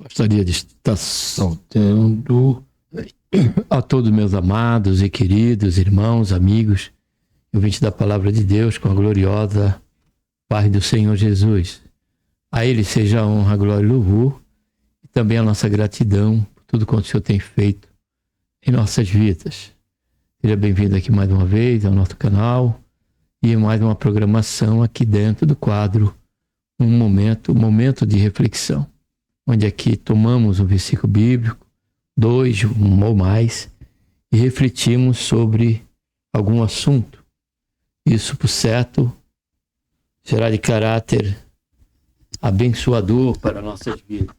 Gostaria de estar saudando a todos meus amados e queridos irmãos, amigos, ouvintes da Palavra de Deus, com a gloriosa paz do Senhor Jesus. A Ele seja a honra, a glória e o louvor, e também a nossa gratidão por tudo quanto o Senhor tem feito em nossas vidas. Seja bem-vindo aqui mais uma vez ao nosso canal e mais uma programação aqui dentro do quadro um momento de reflexão, onde aqui tomamos um versículo bíblico, 2 ou mais, e refletimos sobre algum assunto. Isso, por certo, será de caráter abençoador para nossas vidas.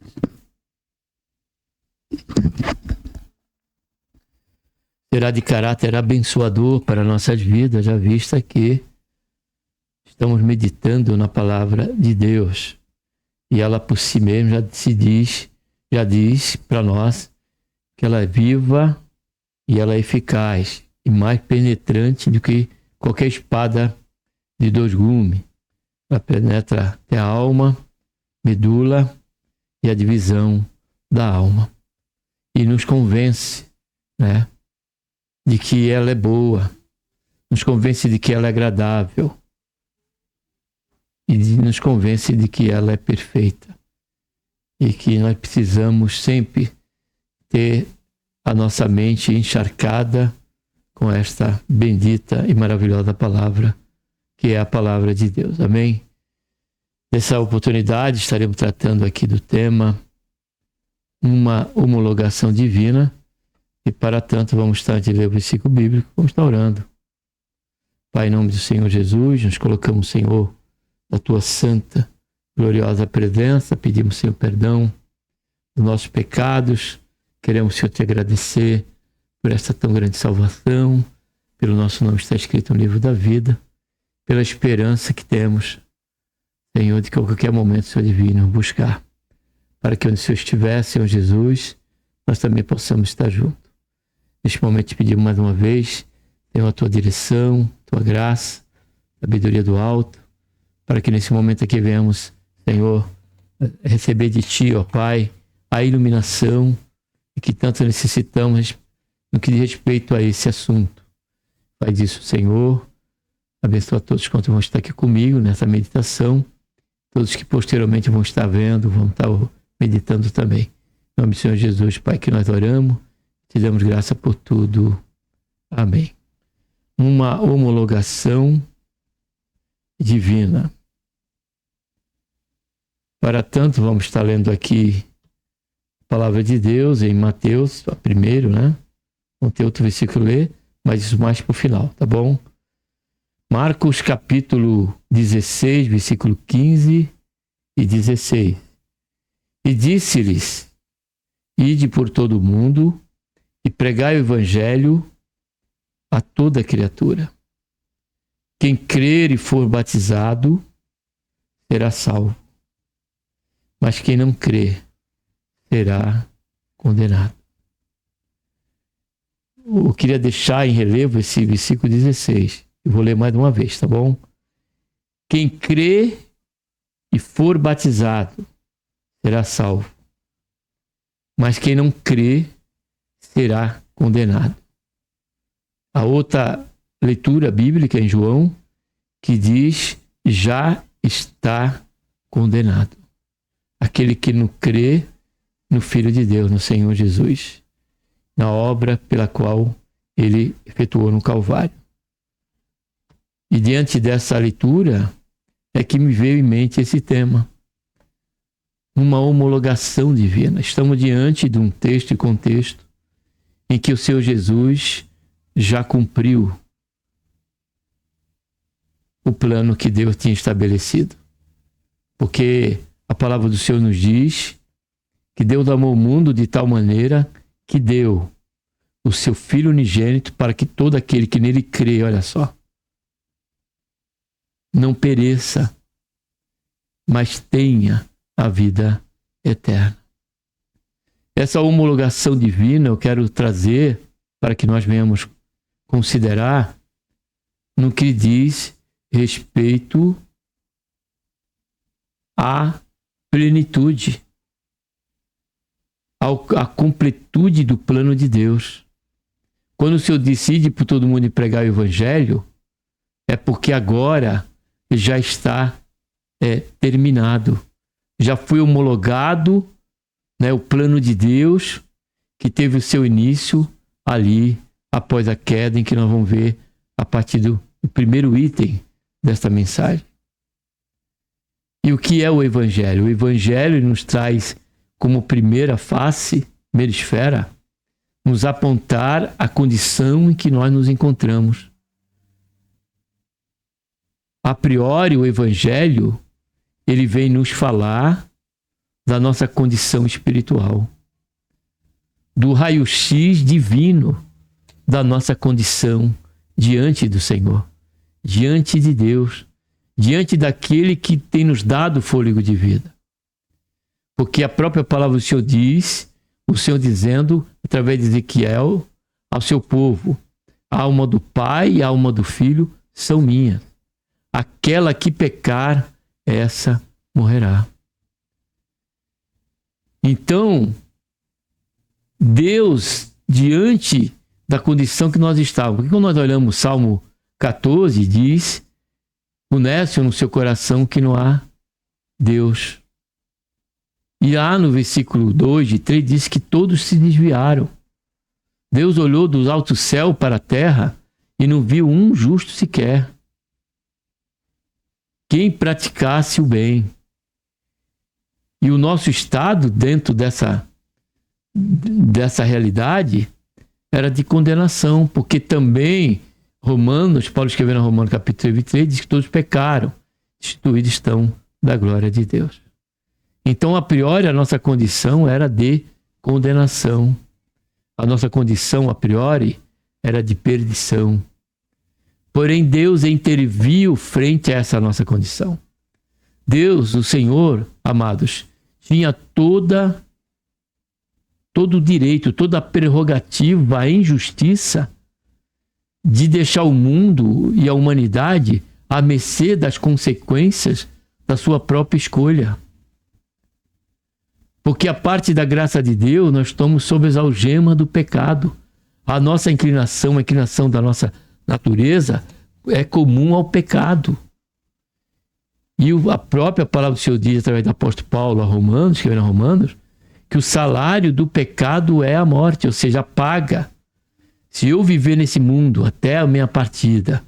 Será de caráter abençoador para nossas vidas, já vista que estamos meditando na palavra de Deus. E ela por si mesma já diz para nós que ela é viva e ela é eficaz e mais penetrante do que qualquer espada de 2 gumes. Ela penetra até a alma, medula e a divisão da alma. E nos convence, né, de que ela é boa, nos convence de que ela é agradável e nos convence de que ela é perfeita e que nós precisamos sempre ter a nossa mente encharcada com esta bendita e maravilhosa palavra, que é a palavra de Deus. Amém? Nessa oportunidade estaremos tratando aqui do tema uma homologação divina, e para tanto vamos estar de ler o versículo bíblico, vamos estar orando. Pai, em nome do Senhor Jesus, nos colocamos, Senhor, da tua santa, gloriosa presença, pedimos, Senhor, perdão dos nossos pecados, queremos, Senhor, te agradecer por esta tão grande salvação, pelo nosso nome estar escrito no livro da vida, pela esperança que temos, Senhor, de que a qualquer momento o Senhor divino buscar, para que onde o Senhor estiver, Senhor Jesus, nós também possamos estar juntos. Neste momento te pedimos mais uma vez, Senhor, a tua direção, tua graça, sabedoria do alto, para que nesse momento aqui venhamos, Senhor, receber de Ti, ó Pai, a iluminação que tanto necessitamos no que diz respeito a esse assunto. Faz isso, Senhor. Abençoa todos quantos vão estar aqui comigo nessa meditação, todos que posteriormente vão estar vendo, vão estar meditando também. Em nome do Senhor Jesus, Pai, que nós oramos, te damos graça por tudo. Amém. Uma homologação divina. Para tanto, vamos estar lendo aqui a palavra de Deus em Mateus, primeiro, né? Vamos ter outro versículo ler, mas isso mais para o final, tá bom? Marcos capítulo 16, versículo 15 e 16. E disse-lhes: ide por todo o mundo e pregai o evangelho a toda criatura. Quem crer e for batizado será salvo, mas quem não crer será condenado. Eu queria deixar em relevo esse versículo 16. Eu vou ler mais uma vez, tá bom? Quem crê e for batizado será salvo, mas quem não crê será condenado. A outra leitura bíblica em João, que diz: já está condenado aquele que não crê no Filho de Deus, no Senhor Jesus, na obra pela qual ele efetuou no Calvário. E diante dessa leitura é que me veio em mente esse tema, uma homologação divina. Estamos diante de um texto e contexto em que o Senhor Jesus já cumpriu o plano que Deus tinha estabelecido. Porque a palavra do Senhor nos diz que Deus amou o mundo de tal maneira que deu o seu Filho unigênito para que todo aquele que nele crê, olha só, não pereça, mas tenha a vida eterna. Essa homologação divina eu quero trazer para que nós venhamos considerar no que diz respeito à plenitude. à completude do plano de Deus. Quando o Senhor decide por todo mundo pregar o Evangelho, é porque agora já está terminado. Já foi homologado, né, o plano de Deus, que teve o seu início ali, após a queda, em que nós vamos ver a partir do primeiro item desta mensagem. E o que é o Evangelho? O Evangelho nos traz como primeira face, primeira esfera, nos apontar a condição em que nós nos encontramos. A priori, o Evangelho, ele vem nos falar da nossa condição espiritual, do raio-x divino da nossa condição diante do Senhor, diante de Deus, diante daquele que tem nos dado fôlego de vida. Porque a própria palavra do Senhor diz, o Senhor dizendo, através de Ezequiel, ao seu povo: a alma do Pai e a alma do Filho são minhas. Aquela que pecar, essa morrerá. Então, Deus, diante da condição que nós estávamos, porque quando nós olhamos o Salmo 14, diz: conhece no seu coração que não há Deus. E lá no versículo 2 e 3 diz que todos se desviaram. Deus olhou do alto céu para a terra e não viu um justo sequer, quem praticasse o bem. E o nosso estado dentro dessa realidade era de condenação, porque também Paulo escrevendo em Romanos capítulo 23, diz que todos pecaram, destituídos estão da glória de Deus. Então, a priori, a nossa condição era de condenação. A nossa condição, a priori, era de perdição. Porém, Deus interviu frente a essa nossa condição. Deus, o Senhor, amados, tinha todo o direito, toda a prerrogativa em justiça de deixar o mundo e a humanidade à mercê das consequências da sua própria escolha. Porque a parte da graça de Deus, nós estamos sob as algemas do pecado. A nossa inclinação, a inclinação da nossa natureza é comum ao pecado. E a própria palavra do Senhor diz, através do apóstolo Paulo a Romanos, escrevendo a Romanos, que o salário do pecado é a morte, ou seja, a paga. Se eu viver nesse mundo até a minha partida,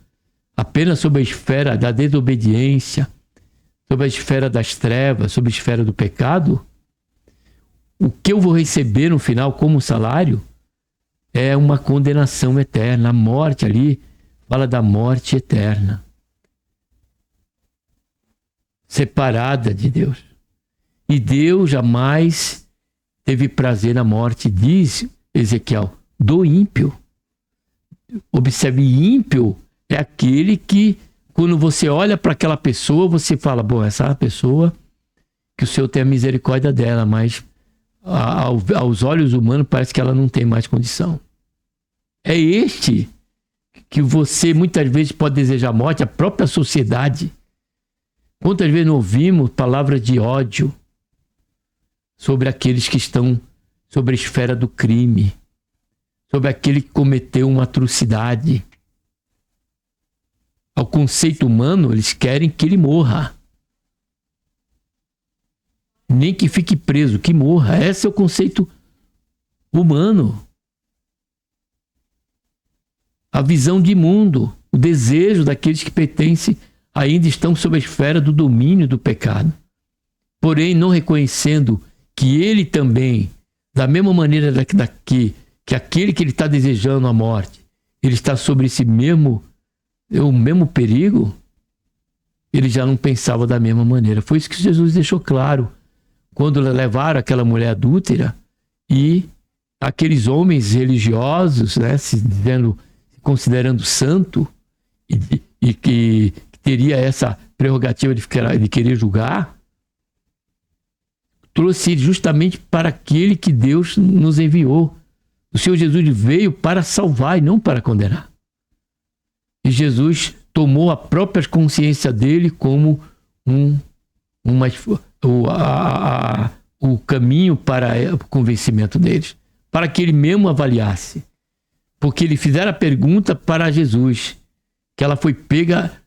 apenas sob a esfera da desobediência, sob a esfera das trevas, sob a esfera do pecado, o que eu vou receber no final como salário é uma condenação eterna. A morte ali fala da morte eterna, separada de Deus. E Deus jamais teve prazer na morte, diz Ezequiel, do ímpio. Observe, ímpio é aquele que, quando você olha para aquela pessoa, você fala: bom, essa pessoa, que o Senhor tenha misericórdia dela, mas aos olhos humanos parece que ela não tem mais condição. É este que você muitas vezes pode desejar morte, a própria sociedade. Quantas vezes não ouvimos palavras de ódio sobre aqueles que estão sobre a esfera do crime, sobre aquele que cometeu uma atrocidade. Ao conceito humano, eles querem que ele morra. Nem que fique preso, que morra. Esse é o conceito humano. A visão de mundo, o desejo daqueles que pertencem, ainda estão sob a esfera do domínio do pecado. Porém, não reconhecendo que ele também, da mesma maneira que aquele que ele está desejando a morte, ele está sobre o mesmo perigo, ele já não pensava da mesma maneira. Foi isso que Jesus deixou claro quando levaram aquela mulher adúltera e aqueles homens religiosos, né, se considerando santo e que teria essa prerrogativa de querer julgar, trouxe justamente para aquele que Deus nos enviou. O Senhor Jesus veio para salvar e não para condenar. E Jesus tomou a própria consciência dele como o caminho para o convencimento deles, para que ele mesmo avaliasse. Porque ele fizeram a pergunta para Jesus, que ela foi pega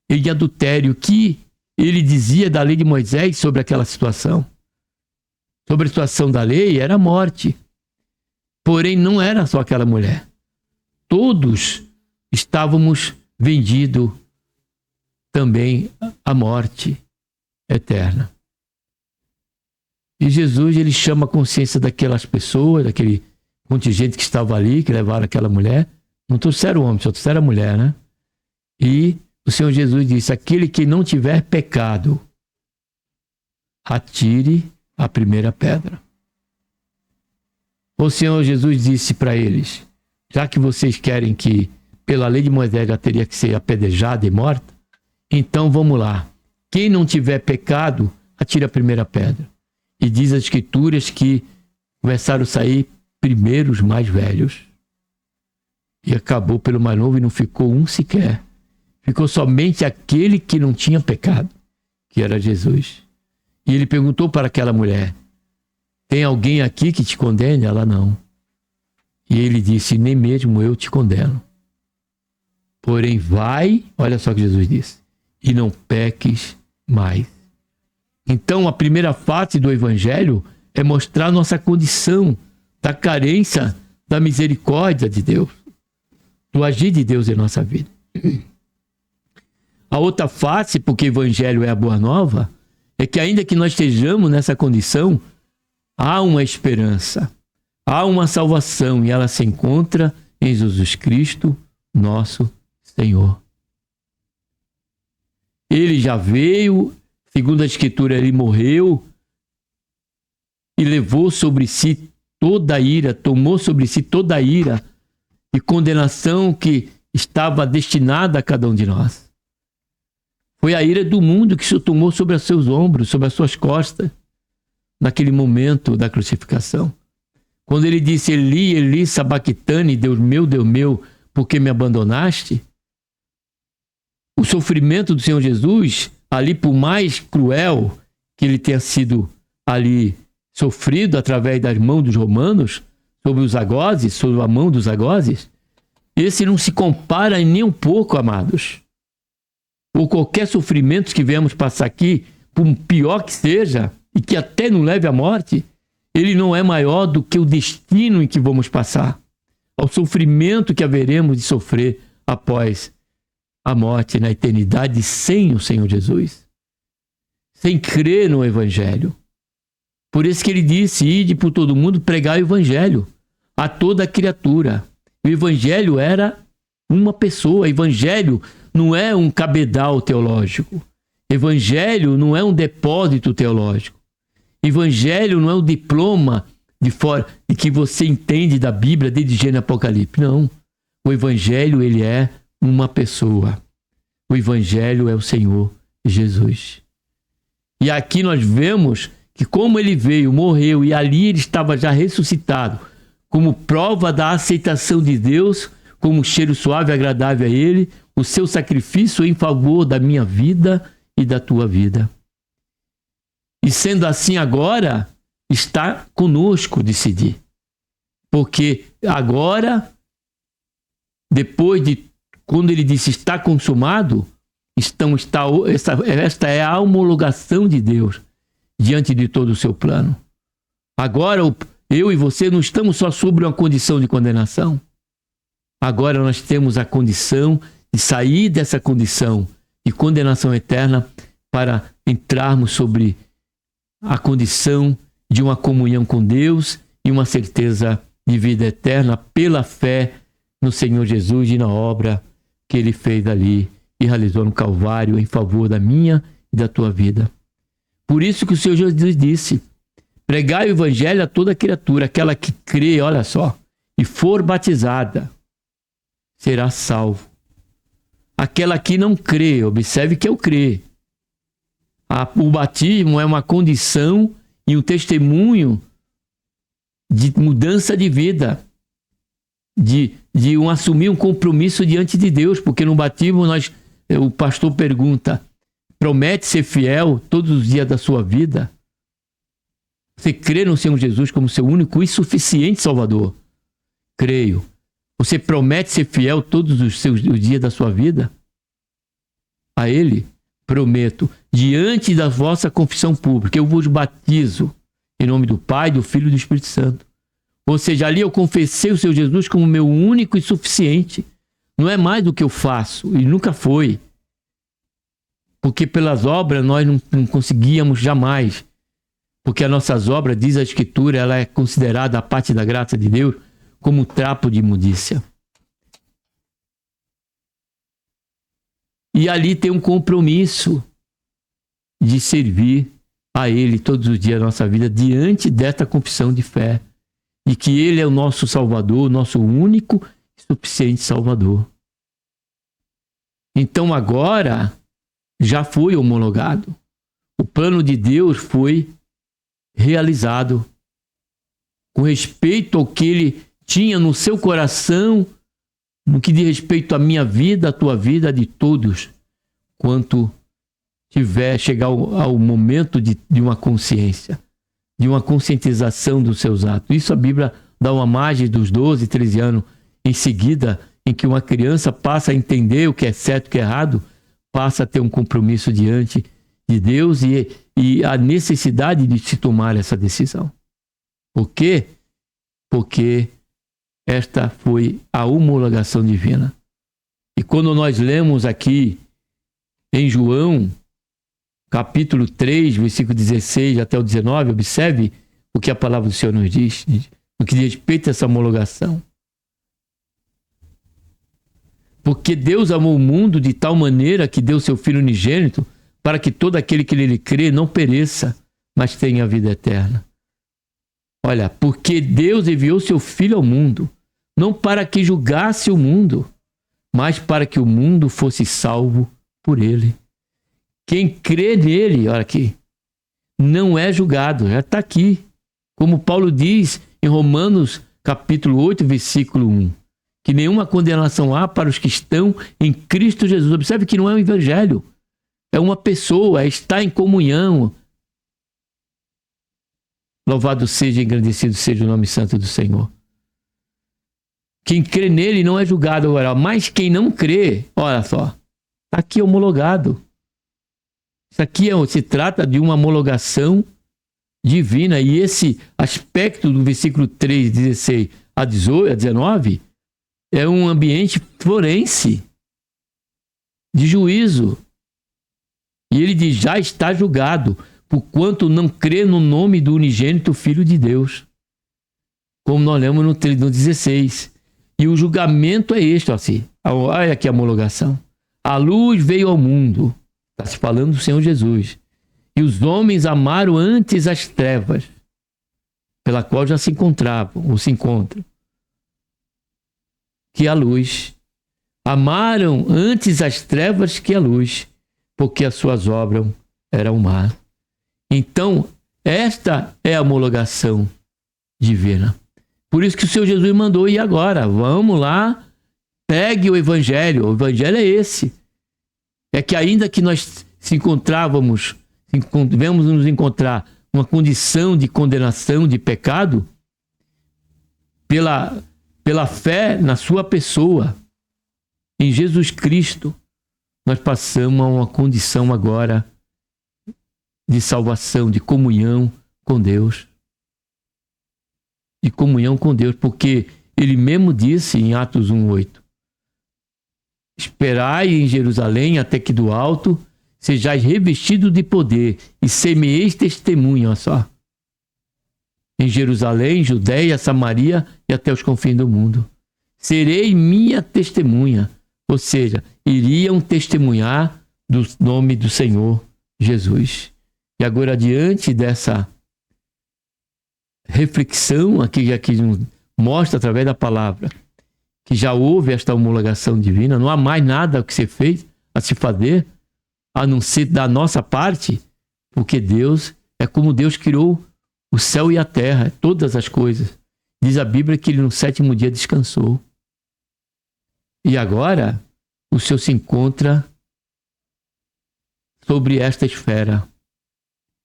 em adultério, que ele dizia da lei de Moisés sobre aquela situação. Sobre a situação da lei era a morte. Porém, não era só aquela mulher. Todos estávamos vendidos também à morte eterna. E Jesus, ele chama a consciência daquelas pessoas, daquele contingente que estava ali, que levaram aquela mulher. Não trouxeram o homem, só trouxeram a mulher, né? E o Senhor Jesus disse: aquele que não tiver pecado, atire a primeira pedra. O Senhor Jesus disse para eles: já que vocês querem que, pela lei de Moisés, já teria que ser apedrejada e morta, então vamos lá. Quem não tiver pecado, atire a primeira pedra. E diz as Escrituras que começaram a sair primeiro os mais velhos. E acabou pelo mais novo e não ficou um sequer. Ficou somente aquele que não tinha pecado, que era Jesus. E ele perguntou para aquela mulher: tem alguém aqui que te condene? Ela não. E ele disse: nem mesmo eu te condeno. Porém vai, olha só o que Jesus disse, e não peques mais. Então a primeira face do Evangelho é mostrar nossa condição da carência da misericórdia de Deus, do agir de Deus em nossa vida. A outra face, porque o Evangelho é a boa nova, é que ainda que nós estejamos nessa condição, há uma esperança, há uma salvação, e ela se encontra em Jesus Cristo, nosso Senhor. Ele já veio, segundo a Escritura, ele morreu e levou sobre si toda a ira, tomou sobre si toda a ira e condenação que estava destinada a cada um de nós. Foi a ira do mundo que se tomou sobre os seus ombros, sobre as suas costas, naquele momento da crucificação. Quando ele disse: Eli, Eli, sabactani, Deus meu, por que me abandonaste? O sofrimento do Senhor Jesus, ali por mais cruel que ele tenha sido ali sofrido através das mãos dos romanos, sobre os agozes, sobre a mão dos agozes, esse não se compara nem um pouco, amados. Ou qualquer sofrimento que venhamos passar aqui, por pior que seja, e que até não leve à morte, ele não é maior do que o destino em que vamos passar, ao sofrimento que haveremos de sofrer após a morte na eternidade sem o Senhor Jesus, sem crer no Evangelho. Por isso que ele disse: ide por todo mundo pregar o Evangelho a toda criatura. O Evangelho era uma pessoa. O Evangelho não é um cabedal teológico. O Evangelho não é um depósito teológico. O Evangelho não é um diploma de que você entende da Bíblia desde Gênesis e Apocalipse. Não. O Evangelho, ele é uma pessoa. O Evangelho é o Senhor Jesus. E aqui nós vemos que como ele veio, morreu e ali ele estava já ressuscitado, como prova da aceitação de Deus, como cheiro suave e agradável a ele, o seu sacrifício em favor da minha vida e da tua vida. E sendo assim agora, está conosco decidir. Porque agora, depois de, quando ele disse está consumado, esta é a homologação de Deus diante de todo o seu plano. Agora eu e você não estamos só sobre uma condição de condenação. Agora nós temos a condição de sair dessa condição de condenação eterna para entrarmos sobre a condição de uma comunhão com Deus e uma certeza de vida eterna pela fé no Senhor Jesus e na obra que ele fez ali e realizou no Calvário em favor da minha e da tua vida. Por isso que o Senhor Jesus disse: pregai o Evangelho a toda criatura, aquela que crê, olha só, e for batizada, será salvo. Aquela que não crê, observe que eu creio. O batismo é uma condição e um testemunho de mudança de vida, de assumir um compromisso diante de Deus, porque no batismo o pastor pergunta: promete ser fiel todos os dias da sua vida? Você crê no Senhor Jesus como seu único e suficiente Salvador? Creio. Você promete ser fiel todos os dias da sua vida? A Ele? Prometo, diante da vossa confissão pública, eu vos batizo em nome do Pai, do Filho e do Espírito Santo. Ou seja, ali eu confessei o Senhor Jesus como meu único e suficiente. Não é mais do que eu faço, e nunca foi. Porque pelas obras nós não conseguíamos jamais. Porque as nossas obras, diz a Escritura, ela é considerada a parte da graça de Deus como trapo de imundícia. E ali tem um compromisso de servir a Ele todos os dias da nossa vida, diante desta confissão de fé. E que Ele é o nosso Salvador, nosso único e suficiente Salvador. Então agora já foi homologado. O plano de Deus foi realizado com respeito ao que Ele tinha no seu coração, no que diz respeito à minha vida, à tua vida, de todos, quanto tiver chegar ao momento de uma consciência, de uma conscientização dos seus atos. Isso a Bíblia dá uma margem dos 12, 13 anos em seguida, em que uma criança passa a entender o que é certo e o que é errado, passa a ter um compromisso diante de Deus e a necessidade de se tomar essa decisão. Por quê? Porque esta foi a homologação divina. E quando nós lemos aqui em João, capítulo 3, versículo 16 até o 19, observe o que a palavra do Senhor nos diz, no que diz respeito a essa homologação. Porque Deus amou o mundo de tal maneira que deu seu Filho unigênito para que todo aquele que nele crê não pereça, mas tenha a vida eterna. Olha, porque Deus enviou seu Filho ao mundo, não para que julgasse o mundo, mas para que o mundo fosse salvo por ele. Quem crê nele, olha aqui, não é julgado, já está aqui. Como Paulo diz em Romanos capítulo 8, versículo 1, que nenhuma condenação há para os que estão em Cristo Jesus. Observe que não é um evangelho, é uma pessoa, está em comunhão. Louvado seja e engrandecido seja o nome santo do Senhor. Quem crê nele não é julgado agora, mas quem não crê, olha só, está aqui homologado. Isso aqui se trata de uma homologação divina, e esse aspecto do versículo 3, 16 a 19, é um ambiente forense, de juízo. E ele diz, já está julgado, porquanto não crê no nome do unigênito Filho de Deus. Como nós lemos no 16. E o julgamento é este, assim. Olha aqui a homologação. A luz veio ao mundo. Está se falando do Senhor Jesus. E os homens amaram antes as trevas, pela qual já se encontravam, ou se encontram, que a luz. Amaram antes as trevas que a luz, porque as suas obras eram más. Então, esta é a homologação divina. Por isso que o Senhor Jesus mandou, e agora? Vamos lá, pegue o Evangelho. O Evangelho é esse. É que ainda que nós devemos nos encontrar numa condição de condenação, de pecado, pela fé na sua pessoa, em Jesus Cristo, nós passamos a uma condição agora de salvação, de comunhão com Deus. De comunhão com Deus, porque ele mesmo disse em Atos 1:8: esperai em Jerusalém até que do alto sejais revestidos de poder e semeeis testemunho, olha só, em Jerusalém, Judeia, Samaria e até os confins do mundo. Serei minha testemunha, ou seja, iriam testemunhar do nome do Senhor Jesus. E agora, diante dessa reflexão aqui nos mostra através da palavra que já houve esta homologação divina, não há mais nada que ser feito, a se fazer, a não ser da nossa parte, porque Deus é como Deus criou o céu e a terra, todas as coisas. Diz a Bíblia que ele no 7º dia descansou. E agora o Senhor se encontra sobre esta esfera,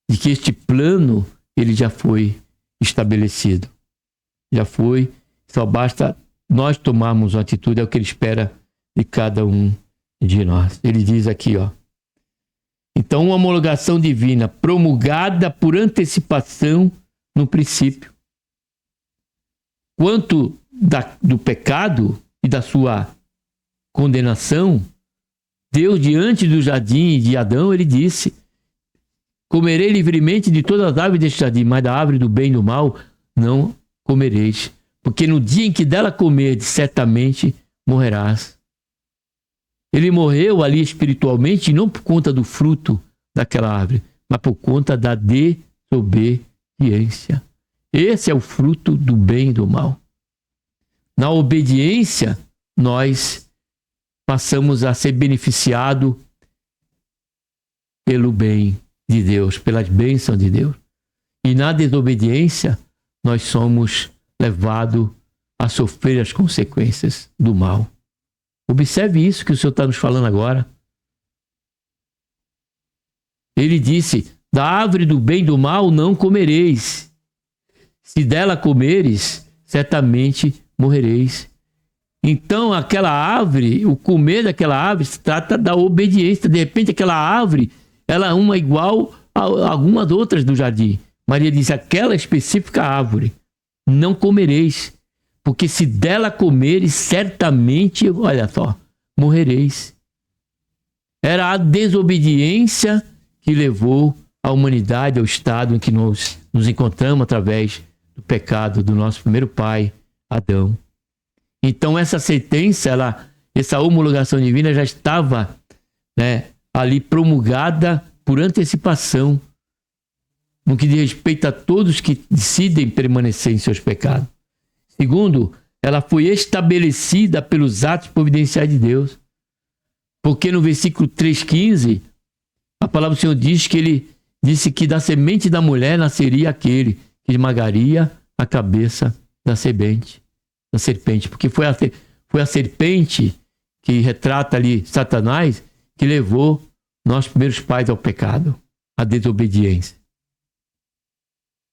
de que este plano ele já foi estabelecido. Já foi, só basta nós tomarmos uma atitude, é o que ele espera de cada um de nós. Ele diz aqui, ó. Então, uma homologação divina promulgada por antecipação no princípio. Quanto do pecado e da sua condenação, Deus, diante do jardim de Adão, ele disse: comerei livremente de todas as árvores deste jardim, mas da árvore do bem e do mal não comereis, porque no dia em que dela comerdes, certamente morrerás. Ele morreu ali espiritualmente, não por conta do fruto daquela árvore, mas por conta da desobediência. Esse é o fruto do bem e do mal. Na obediência, nós passamos a ser beneficiados pelo bem de Deus, pelas bênçãos de Deus. E na desobediência, nós somos levados a sofrer as consequências do mal. Observe isso que o Senhor está nos falando agora. Ele disse: da árvore do bem e do mal não comereis. Se dela comeres, certamente morrereis. Então, aquela árvore, o comer daquela árvore, se trata da obediência. De repente, aquela árvore, ela é uma igual a algumas outras do jardim. Maria disse: aquela específica árvore, não comereis. Porque se dela comeres, certamente, olha só, morrereis. Era a desobediência que levou a humanidade ao estado em que nós nos encontramos através do pecado do nosso primeiro pai, Adão. Então essa sentença, essa homologação divina já estava, ali promulgada por antecipação, no que diz respeito a todos que decidem permanecer em seus pecados. Segundo, ela foi estabelecida pelos atos providenciais de Deus. Porque no versículo 3,15, a palavra do Senhor diz que ele disse que da semente da mulher nasceria aquele que esmagaria a cabeça da serpente. Porque foi a serpente que retrata ali Satanás que levou nossos primeiros pais ao pecado, à desobediência.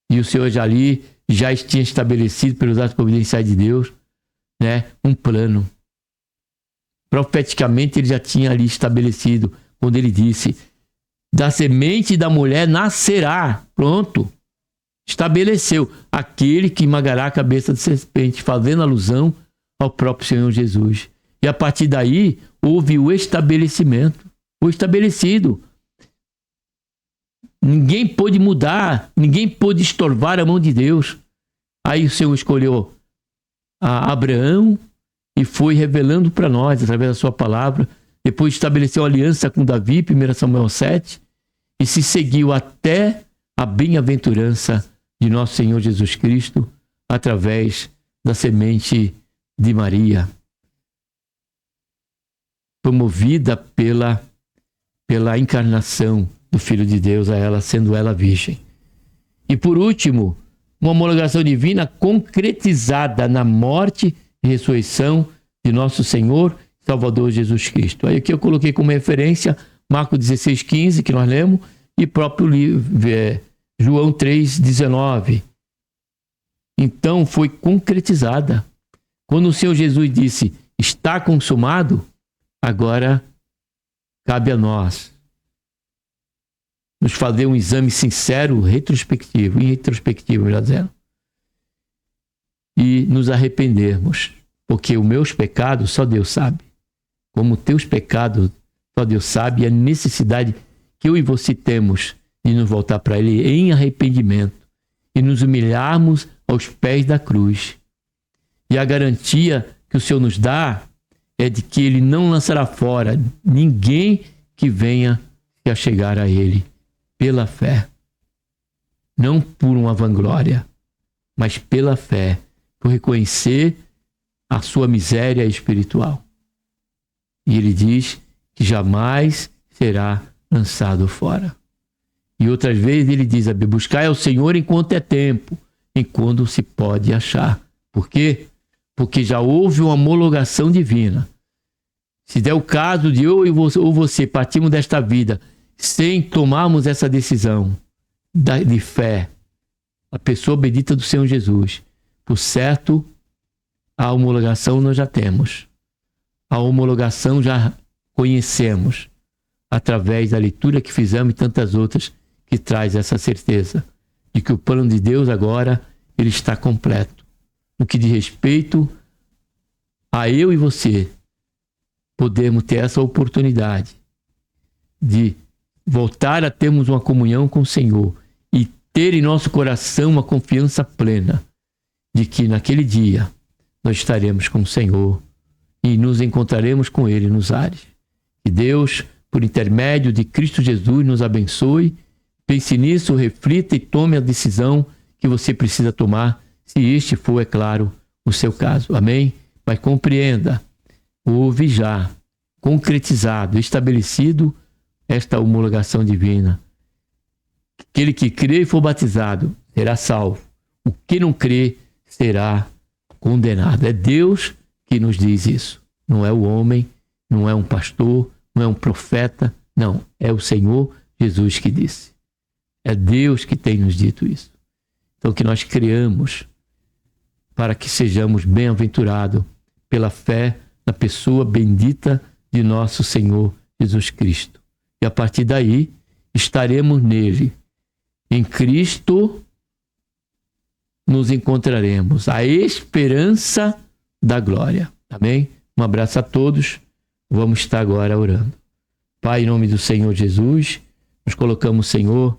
E o Senhor já tinha estabelecido pelos atos providenciais de Deus, um plano. Profeticamente ele já tinha ali estabelecido, quando ele disse: da semente da mulher nascerá. Pronto. Estabeleceu aquele que esmagará a cabeça da serpente, fazendo alusão ao próprio Senhor Jesus. E a partir daí houve o estabelecimento, o estabelecido. Ninguém pôde mudar, ninguém pôde estorvar a mão de Deus. Aí o Senhor escolheu a Abraão e foi revelando para nós, através da sua palavra. Depois estabeleceu aliança com Davi, 1 Samuel 7, e se seguiu até a bem-aventurança de nosso Senhor Jesus Cristo, através da semente de Maria, promovida pela encarnação do Filho de Deus a ela, sendo ela virgem. E por último, uma homologação divina concretizada na morte e ressurreição de nosso Senhor e Salvador Jesus Cristo. Aí aqui eu coloquei como referência Marcos 16,15, que nós lemos, e próprio livro, João 3,19. Então foi concretizada. Quando o Senhor Jesus disse: está consumado, agora cabe a nós nos fazer um exame sincero, retrospectivo, melhor dizendo, e nos arrependermos, porque os meus pecados só Deus sabe, como os teus pecados só Deus sabe, e a necessidade que eu e você temos de nos voltar para Ele em arrependimento e nos humilharmos aos pés da cruz. E a garantia que o Senhor nos dá é de que Ele não lançará fora ninguém que venha a chegar a Ele pela fé. Não por uma vanglória, mas pela fé, por reconhecer a sua miséria espiritual. E Ele diz que jamais será lançado fora. E outras vezes Ele diz: buscai ao Senhor enquanto é tempo, enquanto se pode achar. Por quê? Porque já houve uma homologação divina. Se der o caso de eu ou você partirmos desta vida sem tomarmos essa decisão de fé, a pessoa bendita do Senhor Jesus. Por certo, a homologação nós já temos. A homologação já conhecemos através da leitura que fizemos e tantas outras que traz essa certeza de que o plano de Deus agora ele está completo. No que diz respeito a eu e você, podemos ter essa oportunidade de voltar a termos uma comunhão com o Senhor e ter em nosso coração uma confiança plena de que naquele dia nós estaremos com o Senhor e nos encontraremos com Ele nos ares. Que Deus, por intermédio de Cristo Jesus, nos abençoe. Pense nisso, reflita e tome a decisão que você precisa tomar, se este for, é claro, o seu caso. Amém? Mas compreenda, houve já concretizado, estabelecido esta homologação divina. Aquele que crê e for batizado será salvo. O que não crê será condenado. É Deus que nos diz isso. Não é o homem, não é um pastor, não é um profeta, não. É o Senhor Jesus que disse. É Deus que tem nos dito isso. Então que nós creamos para que sejamos bem-aventurados pela fé na pessoa bendita de nosso Senhor Jesus Cristo. E a partir daí estaremos nele. Em Cristo nos encontraremos. A esperança da glória. Amém? Um abraço a todos. Vamos estar agora orando. Pai, em nome do Senhor Jesus, nós colocamos, Senhor,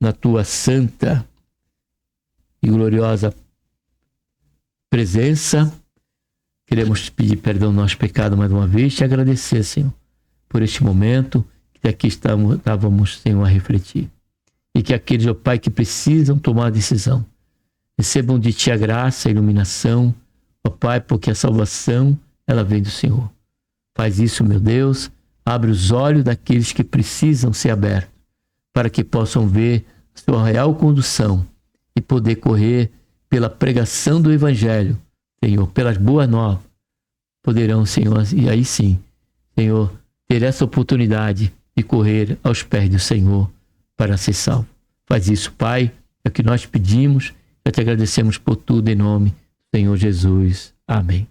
na tua santa e gloriosa presença. Queremos pedir perdão do nosso pecado mais uma vez e te agradecer, Senhor, por este momento que aqui estávamos, Senhor, a refletir. E que aqueles, ó Pai, que precisam tomar a decisão, recebam de ti a graça, a iluminação, ó Pai, porque a salvação, ela vem do Senhor. Faz isso, meu Deus, abre os olhos daqueles que precisam ser abertos, para que possam ver a sua real condução e poder correr pela pregação do Evangelho, Senhor, pelas boas novas, poderão, Senhor, e aí sim, Senhor, ter essa oportunidade de correr aos pés do Senhor para ser salvo. Faz isso, Pai, é o que nós pedimos, já te agradecemos por tudo em nome do Senhor Jesus. Amém.